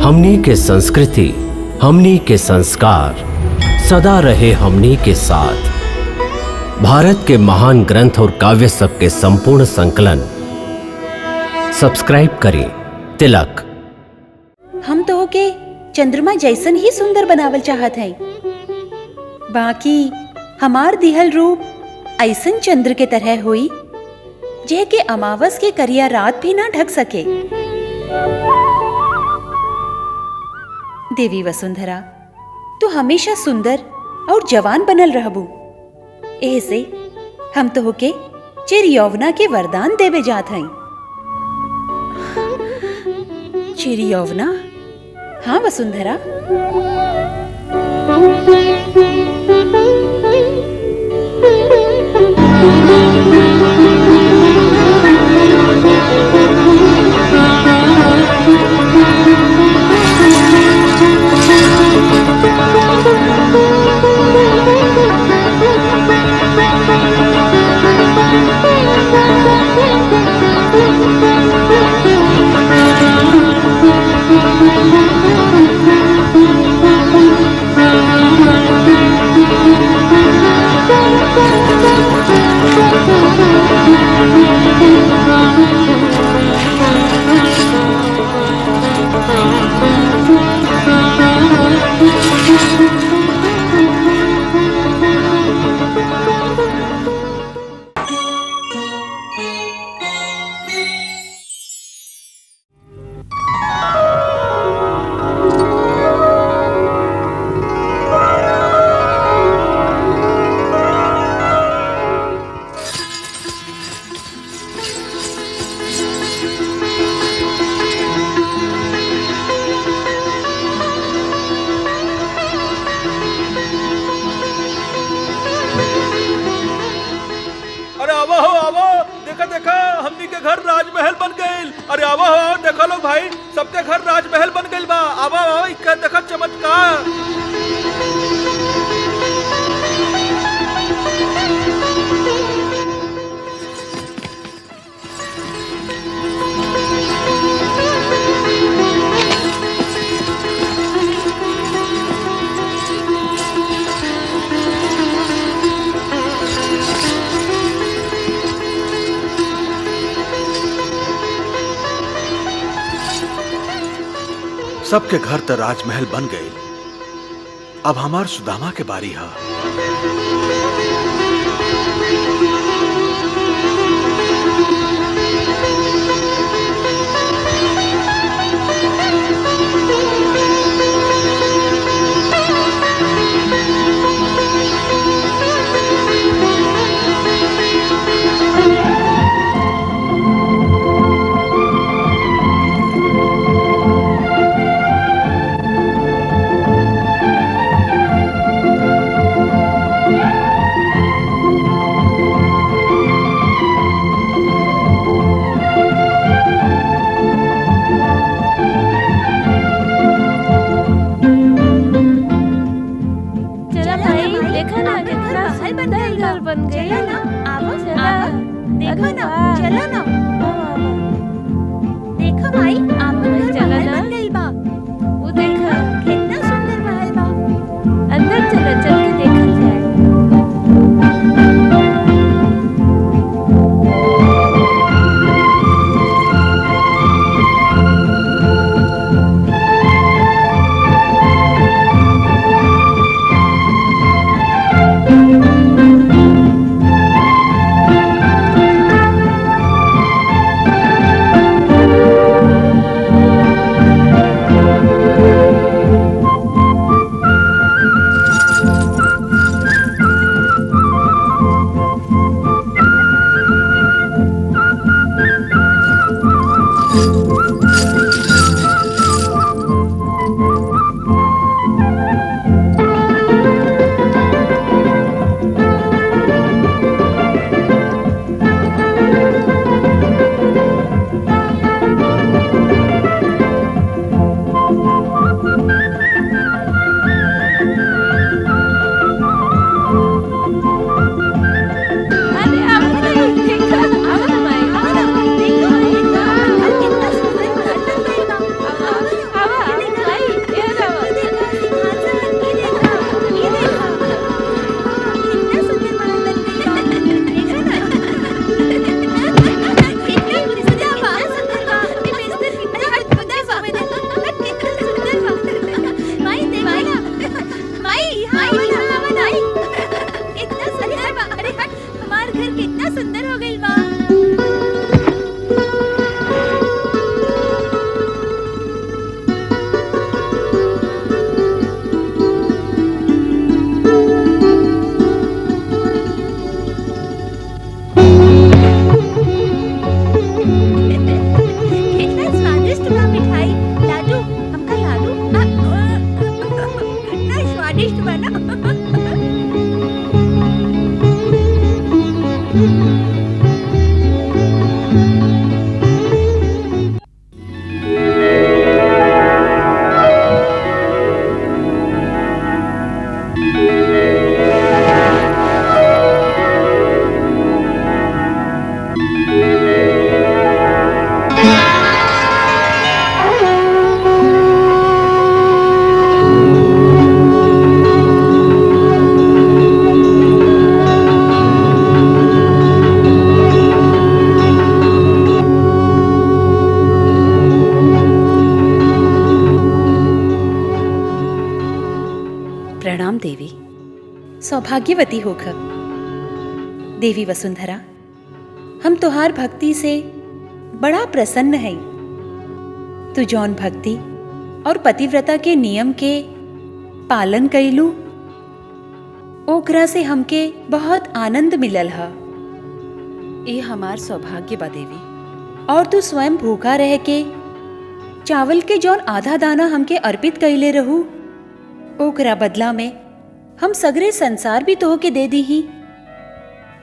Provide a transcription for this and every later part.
हमनी के संस्कृति, हमनी के संस्कार सदा रहे हमनी के साथ। भारत के महान ग्रंथ और काव्य सब के संपूर्ण संकलन सब्सक्राइब करें तिलक। हम तो के चंद्रमा जैसन ही सुंदर बनावल चाहत है, बाकी हमार दिहल रूप ऐसन चंद्र के तरह हुई जे के अमावस के करिया रात भी ना ढक सके। देवी वसुंधरा, तू हमेशा सुंदर और जवान बनल रहबू। ऐसे हम तो होके चिर यौवना के वरदान देवे जात हई। चिर यौवना? हाँ वसुंधरा। राजमहल बन गईल। अरे आवा हो, देखो लोग भाई, सबके घर राजमहल बन गईल बा। आवा आवा, इक्का देखा चमत्कार। सबके घर तो राजमहल बन गए। अब हमार सुदामा के बारी है। सौभाग्यवती होख। देवी वसुंधरा, हम तुहार भक्ति से बड़ा प्रसन्न हैं। तू जौन भक्ति और पतिव्रता के नियम के पालन कैलू, ओकरा से हमके बहुत आनंद मिलल हा। ये हमार सौभाग्य बा देवी। और तू स्वयं भूखा रह के चावल के जौन आधा दाना हमके अर्पित कैले रहू, ओकरा बदला में हम सगरे संसार भी तोहके दे दी ही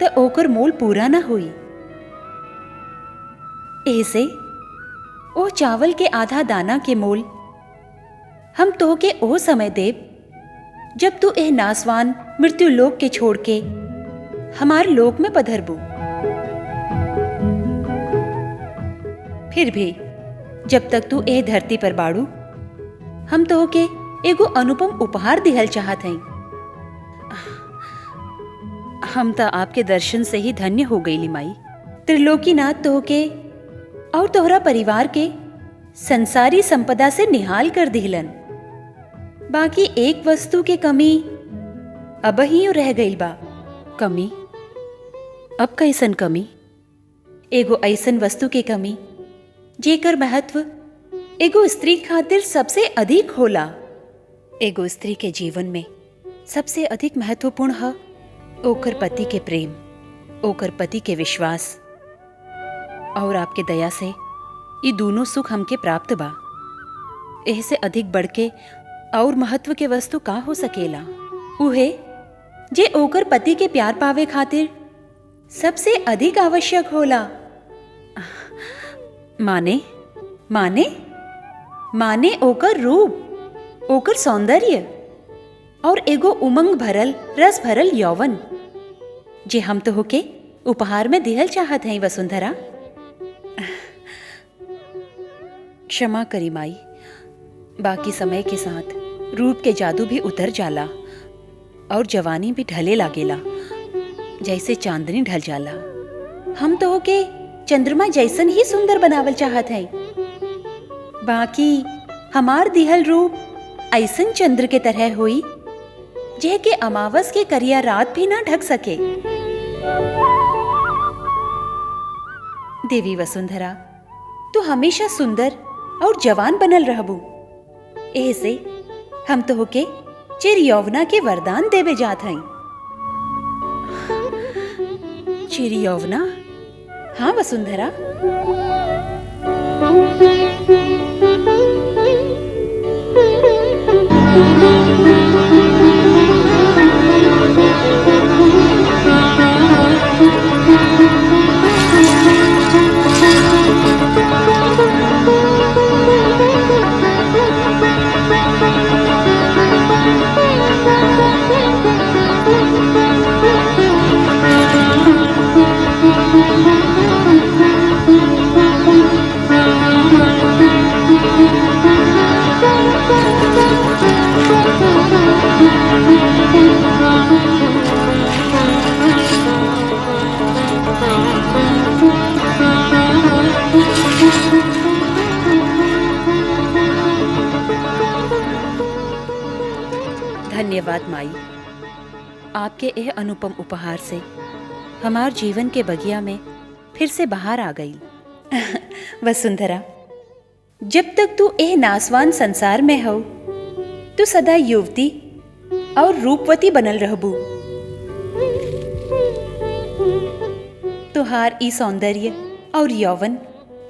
त ओकर मोल पूरा न हुई। ऐसे ओ चावल के आधा दाना के मोल हम तोहके ओ समय देब जब तू एह नासवान मृत्यु लोक के छोड़ के हमार लोक में पधरबू। फिर भी जब तक तू एह धरती पर बाड़ू, हम तोहके एगो अनुपम उपहार दिहल चाहत हई। हम त आपके दर्शन से ही धन्य हो गईली माई। त्रिलोकीनाथ तोहके और तोहरा परिवार के संसारी संपदा से निहाल कर दिहलन। बाकी एक वस्तु के कमी अब ही रह गई बा। कमी? अब कैसन कमी? एगो ऐसन वस्तु के कमी जेकर महत्व एगो स्त्री खातिर सबसे अधिक होला। एगो स्त्री के जीवन में सबसे अधिक महत्वपूर्ण है ओकर पति के प्रेम, ओकर पति के विश्वास, और आपके दया से ये दोनों सुख हमके प्राप्त बा। एह से अधिक बढ़ के और महत्व के वस्तु का हो सकेला? उहे जे ओकर पति के प्यार पावे खातिर सबसे अधिक आवश्यक होला। माने माने माने ओकर रूप, ओकर सौंदर्य और एगो उमंग भरल रस भरल यौवन जे हम तो होके उपहार में दिहल चाहत हैं वसुंधरा। क्षमा करी माई, बाकी समय के साथ रूप के जादू भी उतर जाला और जवानी भी ढले लागेला, जैसे चांदनी ढल जाला। हम तो होके चंद्रमा जैसन ही सुंदर बनावल चाहत हैं। बाकी हमार दिहल रूप ऐसन चंद्र के तरह हुई जे के अमावस के करिया रात भी ना ढक सके। देवी वसुंधरा, तू हमेशा सुंदर और जवान बनल रहबू। ऐसे हम तो होके चिर यौवना के वरदान देवे जात हई। चिर यौवना? हाँ वसुंधरा। धन्यवाद माई, आपके यह अनुपम उपहार से हमार जीवन के बगिया में फिर से बहार आ गई। वसुंधरा, जब तक तू यह नासवान संसार में हो, तू सदा युवती और रूपवती बनल रहबू। तुहार ई सौंदर्य और यौवन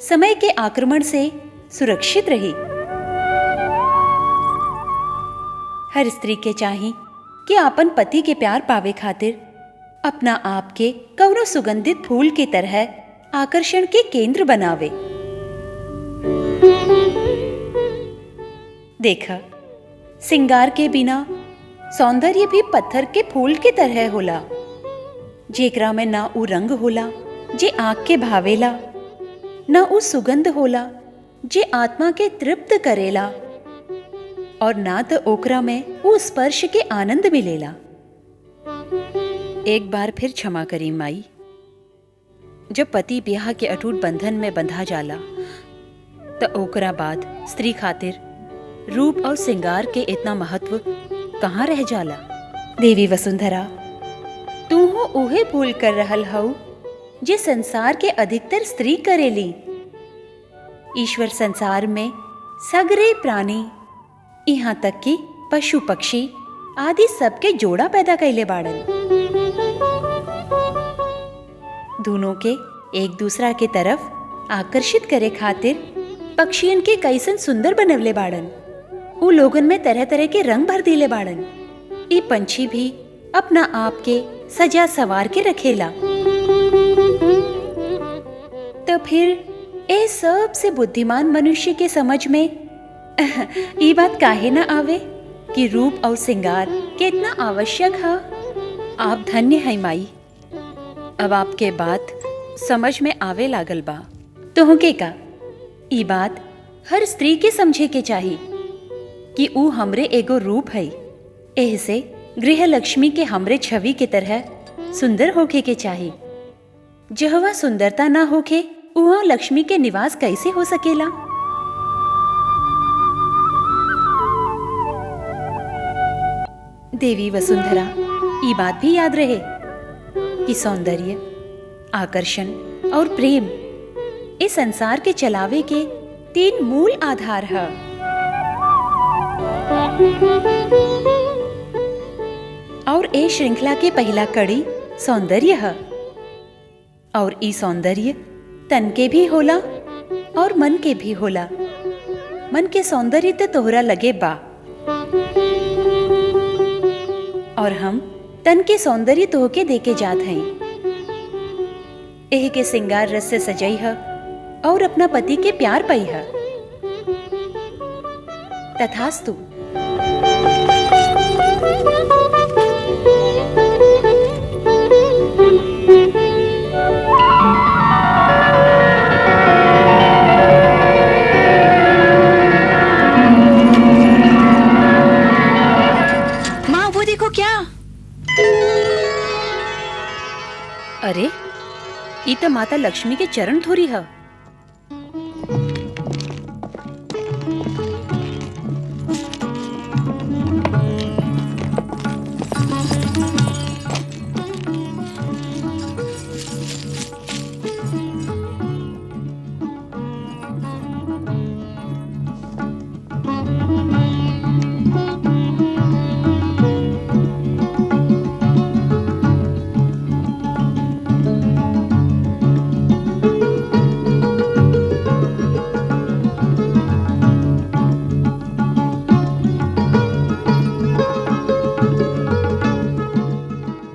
समय के आक्रमण से सुरक्षित रही। हर स्त्री के चाही कि आपन पति के प्यार पावे खातिर अपना आप के कवनो सुगंधित फूल की तरह आकर्षण के केंद्र बनावे। देखा, सिंगार के बिना सौंदर्य भी पत्थर के फूल की तरह होला, जेकरा में ना उ रंग होला जे आँख के भावेला, ना उ सुगंध होला जे आत्मा के तृप्त करेला, और ना तो ओकरा में वो स्पर्श के आनंद मिलेला। एक बार फिर क्षमा करी माई। जब पति ब्याह के अटूट बंधन में बंधा जाला तो ओकरा बाद स्त्री खातिर रूप और श्रृंगार के इतना महत्व कहाँ रह जाला। देवी वसुंधरा, तू हो उहे भूल कर रहल हऊ जे संसार के अधिकतर स्त्री करेली। ईश्वर संसार में सगरे प्राणी, यहाँ तक कि पशु पक्षी आदि सबके जोड़ा पैदा कैले बाड़न। दोनों के एक दूसरा के तरफ आकर्षित करे खातिर पक्षियन के कैसन सुंदर बनवले बाड़न। उ लोगन में तरह तरह के रंग भर दिले बाड़न। ई पंछी भी अपना आप के सजा सवार के रखेला। तो फिर ए सबसे बुद्धिमान मनुष्य के समझ में ई बात काहे ना आवे कि रूप और श्रृंगार कितना आवश्यक है। आप धन्य है माई। अब आपके बात समझ में आवे लागल बा। तो के का ई बात हर स्त्री के समझे के चाही कि ऊ हमरे एगो रूप है। एह से गृह लक्ष्मी के हमरे छवि के तरह सुंदर होके के चाही। जहवा सुंदरता ना होके उहाँ लक्ष्मी के निवास कैसे हो सकेला। देवी वसुंधरा, ये बात भी याद रहे कि सौंदर्य, आकर्षण और प्रेम इस संसार के चलावे के 3 मूल आधार है। और ए श्रृंखला के पहला कड़ी सौंदर्य है। और ई सौंदर्य तन के भी होला और मन के भी होला। मन के सौंदर्य तो तोहरा लगे बा, और हम तन के सौंदर्य तोहके देके जात हई। एह के श्रृंगार रस से सजई है और अपना पति के प्यार पाई है। तथास्तु। माँ वो देखो क्या। अरे ई तो माता लक्ष्मी के चरण धोरी है।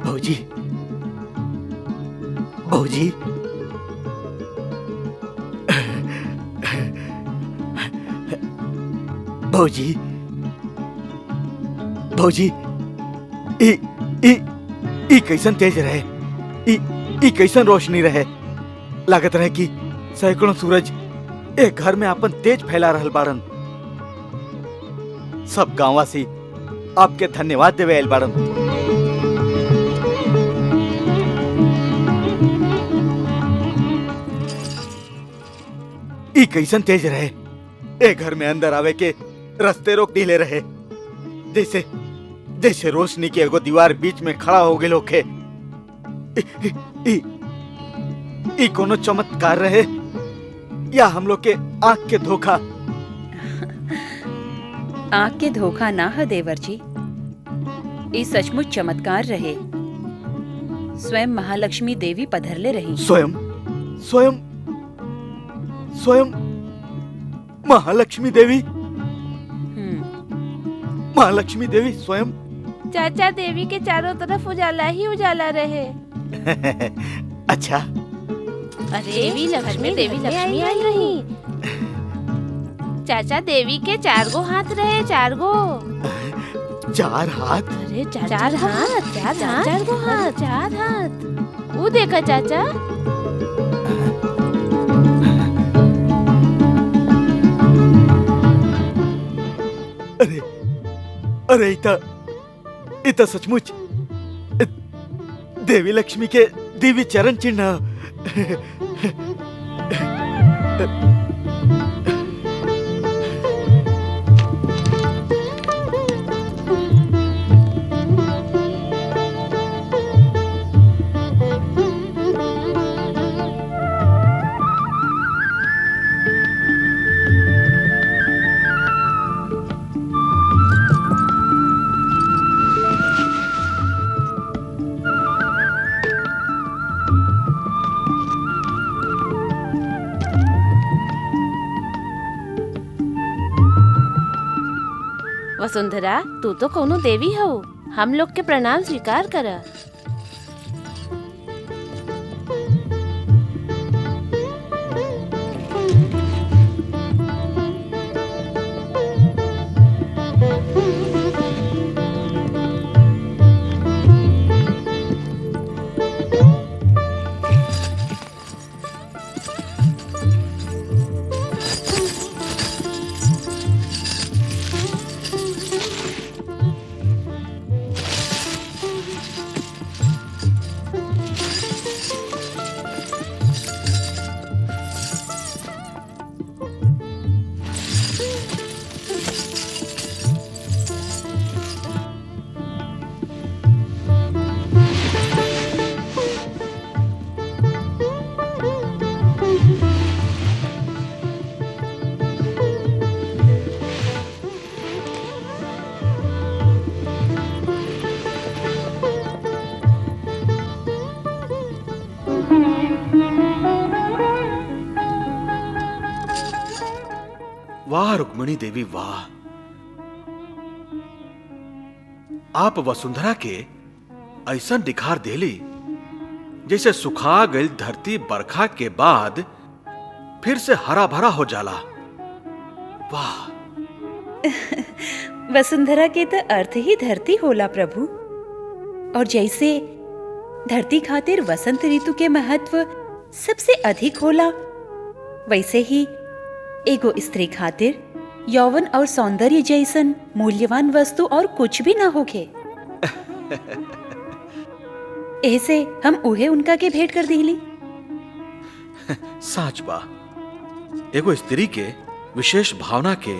भौजी, भौजी, भौजी, ई कैसन तेज रहे, ई कैसन रोशनी रहे। लागत रहे कि सैकड़ों सूरज एक घर में अपन तेज फैला रहल बाड़न। सब गांववासी आपके धन्यवाद देवे आयल बाड़न। ई कैसन तेज रहे, ए घर में अंदर आवे के रास्ते रोक दिले रहे। जैसे जैसे रोशनी के एगो दीवार बीच में खड़ा हो गए लोग। ई कोनो चमत्कार रहे या हम लोग के आंख के धोखा? आंख के धोखा ना है देवर जी, ई सचमुच चमत्कार रहे। स्वयं महालक्ष्मी देवी पधरले रही। स्वयं स्वयं स्वयं महालक्ष्मी देवी? महालक्ष्मी देवी स्वयं? चाचा, देवी के चारों तरफ उजाला ही उजाला रहे। अच्छा। अरे देवी लक्ष्मी आई रही। चाचा, देवी के 4 गो हाथ रहे, 4 गो। 4 हाथ? अरे 4 हाथ, 4 गो हाथ, 4 हाथ। वो देखा चाचा। अरे अरे इता सचमुच देवी लक्ष्मी के दिव्य चरण चिन्ह। वसुंधरा, तू तो कोनो देवी हो, हम लोग के प्रणाम स्वीकार कर। वाह रुक्मिणी देवी वाह, आप वसुंधरा के ऐसा निखार देली जैसे सुखा गई धरती बरखा के बाद फिर से हरा भरा हो जाला। वाह। वसुंधरा के तो अर्थ ही धरती होला प्रभु। और जैसे धरती खातिर वसंत ऋतु के महत्व सबसे अधिक होला, वैसे ही एगो स्त्री खातिर यौवन और सौंदर्य जैसन मूल्यवान वस्तु और कुछ भी ना होखे। ऐसे हम उहे उनका के भेंट कर दिली। साच बा, एगो स्त्री के विशेष भावना के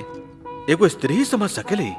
एगो स्त्री ही समझ सकेली।